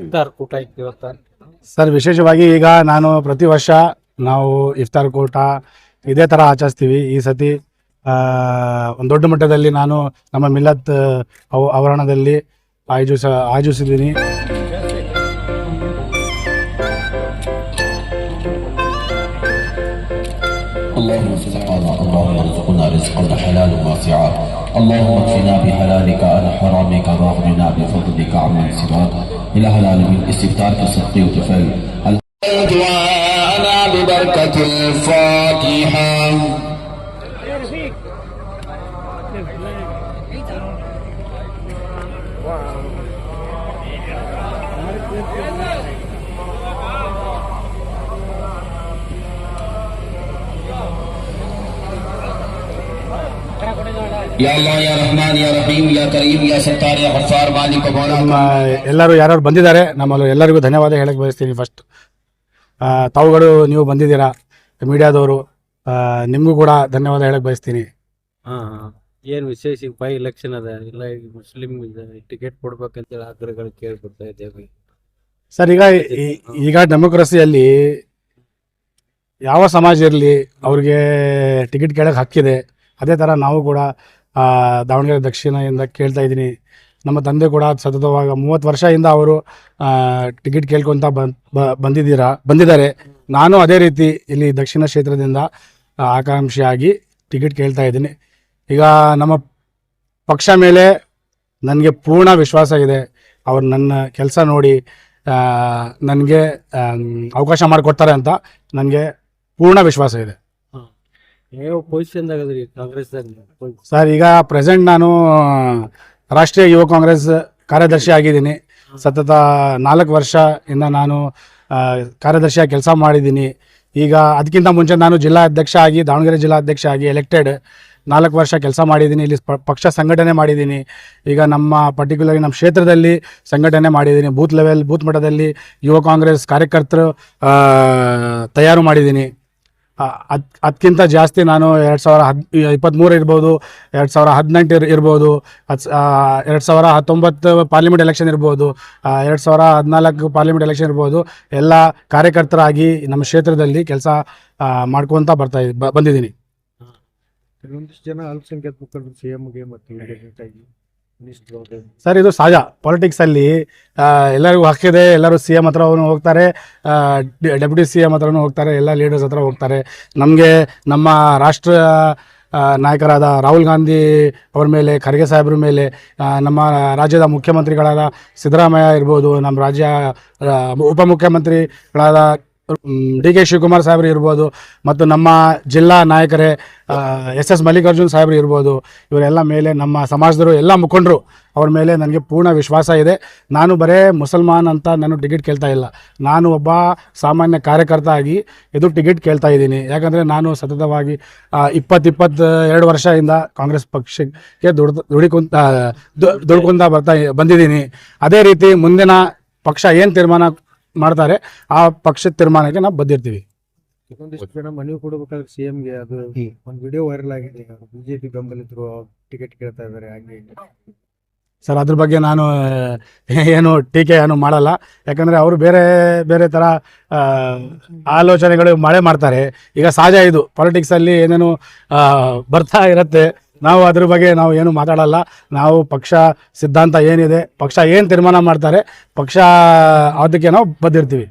ಇಫ್ತಾರ್ ಕೂಟ ಇತ್ತು ಇವತ್ತು. ಸರ್, ವಿಶೇಷವಾಗಿ ಈಗ ನಾನು ಪ್ರತಿ ವರ್ಷ ನಾವು ಇಫ್ತಾರ್ ಕೂಟ ಇದೇ ಥರ ಆಚರಿಸ್ತೀವಿ. ಈ ಸತಿ ಒಂದು ದೊಡ್ಡ ಮಟ್ಟದಲ್ಲಿ ನಾನು ನಮ್ಮ ಮಿಲ್ಲತ್ ಆವರಣದಲ್ಲಿ ಆಯೋಜಿಸಿದ್ದೀನಿ. اللهم سبحانه اللهم ارزقنا رزقا حلالا واسعا اللهم اكفنا بحلالك عن حرامك واغننا بفضلك عمن سواك. الى العالمين استفتار كصدق وتفل دعاءنا ببركة الفاتحة. या अल्लाह या रहमान या रहीम या करीम या सत्तार या गफ्फार मालिक मौला. ಎಲ್ಲರೂ ಯಾರು ಬಂದಿದ್ದಾರೆ, ನಮ್ಮಲ್ಲಿ ಎಲ್ಲರಿಗೂ ಧನ್ಯವಾದ ಹೇಳಕ್ಕೆ ಬಯಸ್ತೀನಿ. ಫಸ್ಟ್ ತಾವುಗಳು ನೀವು ಬಂದಿದ್ದೀರಾ ಮೀಡಿಯಾದವರು, ನಿಮಗೂ ಕೂಡ ಧನ್ಯವಾದ ಹೇಳಕ್ಕೆ ಬಯಸ್ತೀನಿ. ಏನು ವಿಶೇಷ ಬೈ ಎಲೆಕ್ಷನ್ ಅದ ಇಲ್ಲ, ಮುಸ್ಲಿಂ ಟಿಕೆಟ್ ಕೊಡ್ಬೇಕಂತೇಳಿ ಆಗ್ರಹಗಳು ಕೇಳ್ಕೊಡ್ತಾ ಇದ್ದೇವೆ ಸರ್. ಈಗ ಡೆಮೋಕ್ರಸಿಯಲ್ಲಿ ಯಾವ ಸಮಾಜ ಇರಲಿ ಅವ್ರಿಗೆ ಟಿಕೆಟ್ ಕೇಳಕ್ಕೆ ಹಕ್ಕಿದೆ. ಅದೇ ಥರ ನಾವು ಕೂಡ ದಾವಣಗೆರೆ ದಕ್ಷಿಣದಿಂದ ಕೇಳ್ತಾ ಇದ್ದೀನಿ. ನಮ್ಮ ತಂದೆ ಕೂಡ ಸತತವಾಗ 30 ವರ್ಷದಿಂದ ಅವರು ಟಿಕೆಟ್ ಕೇಳ್ಕೊತ ಬಂದಿದ್ದಾರೆ. ನಾನು ಅದೇ ರೀತಿ ಇಲ್ಲಿ ದಕ್ಷಿಣ ಕ್ಷೇತ್ರದಿಂದ ಆಕಾಂಕ್ಷಿಯಾಗಿ ಟಿಕೆಟ್ ಕೇಳ್ತಾ ಇದ್ದೀನಿ. ಈಗ ನಮ್ಮ ಪಕ್ಷ ಮೇಲೆ ನನಗೆ ಪೂರ್ಣ ವಿಶ್ವಾಸ ಇದೆ. ಅವರು ನನ್ನ ಕೆಲಸ ನೋಡಿ ನನಗೆ ಅವಕಾಶ ಮಾಡಿಕೊಡ್ತಾರೆ ಅಂತ ನನಗೆ ಪೂರ್ಣ ವಿಶ್ವಾಸ ಇದೆ. ಪೊಸಿಷನ್ದಾಗ ಕಾಂಗ್ರೆಸ್ದಾಗ ಸರ್, ಈಗ ಪ್ರೆಸೆಂಟ್ ನಾನು ರಾಷ್ಟ್ರೀಯ ಯುವ ಕಾಂಗ್ರೆಸ್ ಕಾರ್ಯದರ್ಶಿ ಆಗಿದ್ದೀನಿ. ಸತತ 4 ವರ್ಷದಿಂದ ನಾನು ಕಾರ್ಯದರ್ಶಿಯಾಗಿ ಕೆಲಸ ಮಾಡಿದ್ದೀನಿ. ಈಗ ಅದಕ್ಕಿಂತ ಮುಂಚೆ ನಾನು ದಾವಣಗೆರೆ ಜಿಲ್ಲಾಧ್ಯಕ್ಷ ಆಗಿ ಎಲೆಕ್ಟೆಡ್ 4 ವರ್ಷ ಕೆಲಸ ಮಾಡಿದ್ದೀನಿ. ಇಲ್ಲಿ ಪಕ್ಷ ಸಂಘಟನೆ ಮಾಡಿದ್ದೀನಿ. ಈಗ ನಮ್ಮ ಪರ್ಟಿಕ್ಯುಲರ್ಲಿ ನಮ್ಮ ಕ್ಷೇತ್ರದಲ್ಲಿ ಸಂಘಟನೆ ಮಾಡಿದ್ದೀನಿ. ಬೂತ್ ಮಟ್ಟದಲ್ಲಿ ಯುವ ಕಾಂಗ್ರೆಸ್ ಕಾರ್ಯಕರ್ತರು ತಯಾರು ಮಾಡಿದ್ದೀನಿ. ಅದಕ್ಕಿಂತ ಜಾಸ್ತಿ ನಾನು 2023 ಇರ್ಬೋದು, 2018 ಇರ್ಬೋದು, 2019 ಪಾರ್ಲಿಮೆಂಟ್ ಎಲೆಕ್ಷನ್ ಇರ್ಬೋದು, 2014 ಪಾರ್ಲಿಮೆಂಟ್ ಎಲೆಕ್ಷನ್ ಇರ್ಬೋದು, ಎಲ್ಲ ಕಾರ್ಯಕರ್ತರಾಗಿ ನಮ್ಮ ಕ್ಷೇತ್ರದಲ್ಲಿ ಕೆಲಸ ಮಾಡ್ಕೊತ ಬಂದಿದ್ದೀನಿ. ಕೆಲವೊಂದಿಷ್ಟು ಜನ ಅಲ್ಪಸಂಖ್ಯಾತ ಮುಖಂಡರು ಸಿಎಂಗೆ ಮತ್ತು ಸರ್, ಇದು ಸಹಜ. ಪಾಲಿಟಿಕ್ಸಲ್ಲಿ ಎಲ್ಲರಿಗೂ ಹಕ್ಕಿದೆ. ಎಲ್ಲರೂ ಸಿ ಎಂ ಹತ್ರ ಹೋಗ್ತಾರೆ, ಡೆಪ್ಯೂಟಿ ಸಿ ಎಂ ಹತ್ರನೂ ಹೋಗ್ತಾರೆ, ಎಲ್ಲ ಲೀಡರ್ಸ್ ಹತ್ರ ಹೋಗ್ತಾರೆ. ನಮಗೆ ನಮ್ಮ ರಾಷ್ಟ್ರ ನಾಯಕರಾದ ರಾಹುಲ್ ಗಾಂಧಿ ಅವ್ರ ಮೇಲೆ, ಖರ್ಗೆ ಸಾಹೇಬ್ರ ಮೇಲೆ, ನಮ್ಮ ರಾಜ್ಯದ ಮುಖ್ಯಮಂತ್ರಿಗಳಾದ ಸಿದ್ದರಾಮಯ್ಯ ಇರ್ಬೋದು, ನಮ್ಮ ರಾಜ್ಯ ಉಪಮುಖ್ಯಮಂತ್ರಿಗಳಾದ ಡಿ.ಕೆ. ಶಿವಕುಮಾರ್ ಸಾಹೇಬ್ರು ಇರ್ಬೋದು, ಮತ್ತು ನಮ್ಮ ಜಿಲ್ಲಾ ನಾಯಕರೇ ಎಸ್ ಮಲ್ಲಿಕಾರ್ಜುನ್ ಸಾಹೇಬ್ರು ಇರ್ಬೋದು, ಇವರೆಲ್ಲ ಮೇಲೆ ನಮ್ಮ ಸಮಾಜದವರು ಎಲ್ಲ ಮುಖಂಡರು ಅವ್ರ ಮೇಲೆ ನನಗೆ ಪೂರ್ಣ ವಿಶ್ವಾಸ ಇದೆ. ನಾನು ಬರೇ ಮುಸಲ್ಮಾನ್ ಅಂತ ನಾನು ಟಿಕೆಟ್ ಕೇಳ್ತಾ ಇಲ್ಲ. ನಾನು ಒಬ್ಬ ಸಾಮಾನ್ಯ ಕಾರ್ಯಕರ್ತ ಆಗಿ ಇದು ಟಿಕೆಟ್ ಕೇಳ್ತಾ ಇದ್ದೀನಿ. ಯಾಕಂದರೆ ನಾನು ಸತತವಾಗಿ 22 ವರ್ಷದಿಂದ ಕಾಂಗ್ರೆಸ್ ಪಕ್ಷಕ್ಕೆ ದುಡ್ಕೊಂತ ಬಂದಿದ್ದೀನಿ. ಅದೇ ರೀತಿ ಮುಂದಿನ ಪಕ್ಷ ಏನು ತೀರ್ಮಾನ ಮಾಡ್ತಾರೆ ಆ ಪಕ್ಷದ ತೀರ್ಮಾನಕ್ಕೆ ನಾವು ಬದ್ದಿರ್ತೀವಿ. ಕೆಲವೊಂದಿಷ್ಟು ಜನ ಮನವಿ ಕೊಡಬೇಕಾದ್ರೆ ಸಿಎಂಗೆ ಅದು ಒಂದು ವಿಡಿಯೋ ವೈರಲ್ ಆಗಿದೆ. ಬಿಜೆಪಿ ಬೆಂಬಲಿತರು ಟಿಕೆಟ್ ಕೇಳ್ತಾ ಇದ್ದಾರೆ. ಹಾಗೆ ಸರ್, ಅದ್ರ ಬಗ್ಗೆ ನಾನು ಏನು ಟೀಕೆ ಮಾಡಲ್ಲ. ಯಾಕಂದರೆ ಅವರು ಬೇರೆ ಬೇರೆ ಥರ ಆಲೋಚನೆಗಳು ಮಾಡ್ತಾರೆ. ಈಗ ಸಹಜ, ಇದು ಪಾಲಿಟಿಕ್ಸಲ್ಲಿ ಏನೇನು ಬರ್ತಾ ಇರುತ್ತೆ. ನಾವು ಅದ್ರ ಬಗ್ಗೆ ನಾವು ಏನು ಮಾತಾಡಲ್ಲ. ನಾವು ಪಕ್ಷ ಸಿದ್ಧಾಂತ ಏನಿದೆ, ಪಕ್ಷ ಏನು ತೀರ್ಮಾನ ಮಾಡ್ತಾರೆ, ಪಕ್ಷ ಅದಕ್ಕೆ ನಾವು ಬದ್ದಿರ್ತೀವಿ.